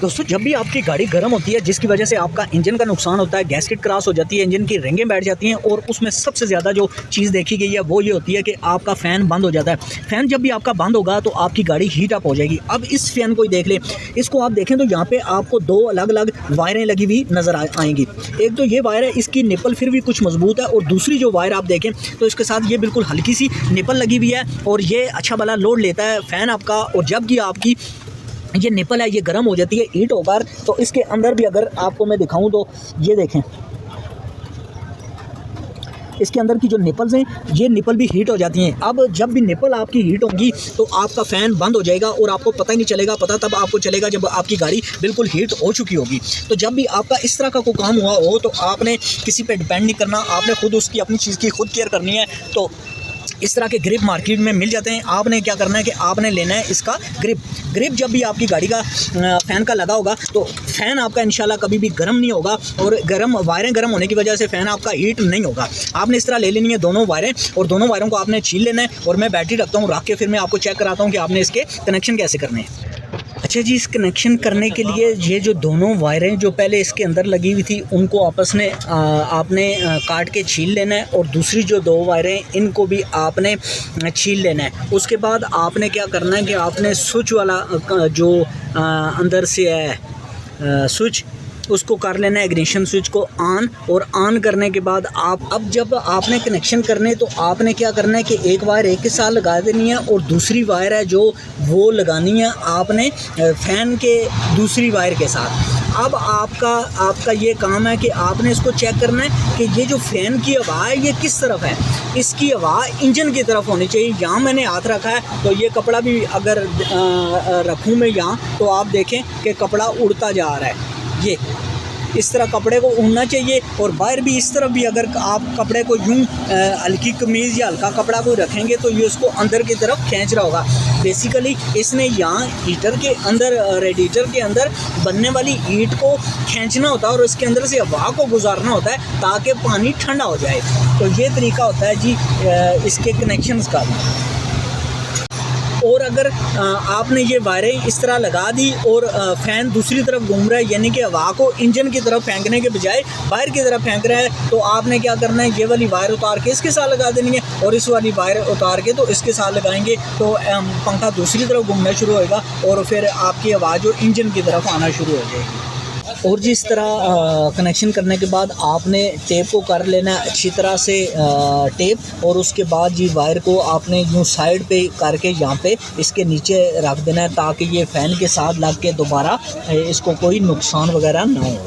दोस्तों जब भी आपकी गाड़ी गर्म होती है जिसकी वजह से आपका इंजन का नुकसान होता है, गैस्केट क्रॉस हो जाती है, इंजन की रिंगें बैठ जाती हैं और उसमें सबसे ज़्यादा जो चीज़ देखी गई है वो ये होती है कि आपका फ़ैन बंद हो जाता है। फ़ैन जब भी आपका बंद होगा तो आपकी गाड़ी हीट अप हो जाएगी। अब इस फ़ैन को ही देख लें, इसको आप देखें तो यहाँ पे आपको दो अलग अलग वायरें लगी हुई नज़र आएंगी। एक तो ये वायर है, इसकी निपल फिर भी कुछ मजबूत है, और दूसरी जो वायर आप देखें तो इसके साथ ये बिल्कुल हल्की सी निपल लगी हुई है और ये अच्छा भला लोड लेता है फ़ैन आपका। और जब कि आपकी ये निपल है ये गर्म हो जाती है हीट होकर, तो इसके अंदर भी अगर आपको मैं दिखाऊं तो ये देखें, इसके अंदर की जो निपल्स हैं ये निपल भी हीट हो जाती हैं। अब जब भी निपल आपकी हीट होंगी तो आपका फ़ैन बंद हो जाएगा और आपको पता ही नहीं चलेगा। पता तब आपको चलेगा जब आपकी गाड़ी बिल्कुल हीट हो चुकी होगी। तो जब भी आपका इस तरह का कोई काम हुआ हो तो आपने किसी पे डिपेंड नहीं करना, आपने खुद उसकी अपनी चीज़ की खुद केयर करनी है। तो इस तरह के ग्रिप मार्केट में मिल जाते हैं। आपने क्या करना है कि आपने लेना है इसका ग्रिप जब भी आपकी गाड़ी का फ़ैन का लगा होगा तो फ़ैन आपका इंशाल्लाह कभी भी गर्म नहीं होगा, और वायरें गर्म होने की वजह से फ़ैन आपका हीट नहीं होगा। आपने इस तरह ले लेनी है दोनों वायरें, और दोनों वायरों को आपने छील लेना है। और मैं बैटरी रखता हूँ, रख के फिर मैं आपको चेक कराता हूँ कि आपने इसके कनेक्शन कैसे करने हैं। अच्छा जी, इस कनेक्शन करने के लिए ये जो दोनों वायरें जो पहले इसके अंदर लगी हुई थी उनको आपस में आपने काट के छील लेना है, और दूसरी जो दो वायरें इनको भी आपने छील लेना है। उसके बाद आपने क्या करना है कि आपने स्विच वाला जो अंदर से है स्विच, उसको कर लेना है इग्निशन स्विच को ऑन। और ऑन करने के बाद अब जब आपने कनेक्शन करने तो आपने क्या करना है कि एक वायर एक के साथ लगा देनी है, और दूसरी वायर है जो वो लगानी है आपने फ़ैन के दूसरी वायर के साथ। अब आपका ये काम है कि आपने इसको चेक करना है कि ये जो फ़ैन की हवा है ये किस तरफ है। इसकी हवा इंजन की तरफ होनी चाहिए। यहाँ मैंने हाथ रखा है तो ये कपड़ा भी अगर रखूँ मैं यहाँ तो आप देखें कि कपड़ा उड़ता जा रहा है। ये इस तरह कपड़े को उड़ना चाहिए। और बाहर भी इस तरफ भी अगर आप कपड़े को यूं हल्की कमीज़ या हल्का कपड़ा को रखेंगे तो ये उसको अंदर की तरफ खींच रहा होगा। बेसिकली इसने यहाँ हीटर के अंदर, रेडिएटर के अंदर बनने वाली हीट को खींचना होता है और इसके अंदर से हवा को गुजारना होता है ताकि पानी ठंडा हो जाए। तो ये तरीका होता है जी इसके कनेक्शंस का भी। और अगर आपने ये वायरें इस तरह लगा दी और फ़ैन दूसरी तरफ घूम रहा है, यानी कि हवा को इंजन की तरफ फेंकने के बजाय बाहर की तरफ फेंक रहा है, तो आपने क्या करना है, ये वाली वायर उतार के इसके साथ लगा देनी है और इस वाली वायर उतार के तो इसके साथ लगाएंगे तो पंखा दूसरी तरफ घूमना शुरू होएगा और फिर आपकी आवाज़ जो इंजन की तरफ आना शुरू हो जाएगी। और जिस तरह कनेक्शन करने के बाद आपने टेप को कर लेना है अच्छी तरह से टेप, और उसके बाद जी वायर को आपने यूँ साइड पे करके यहाँ पे इसके नीचे रख देना है ताकि ये फ़ैन के साथ लग के दोबारा इसको कोई नुकसान वगैरह ना हो।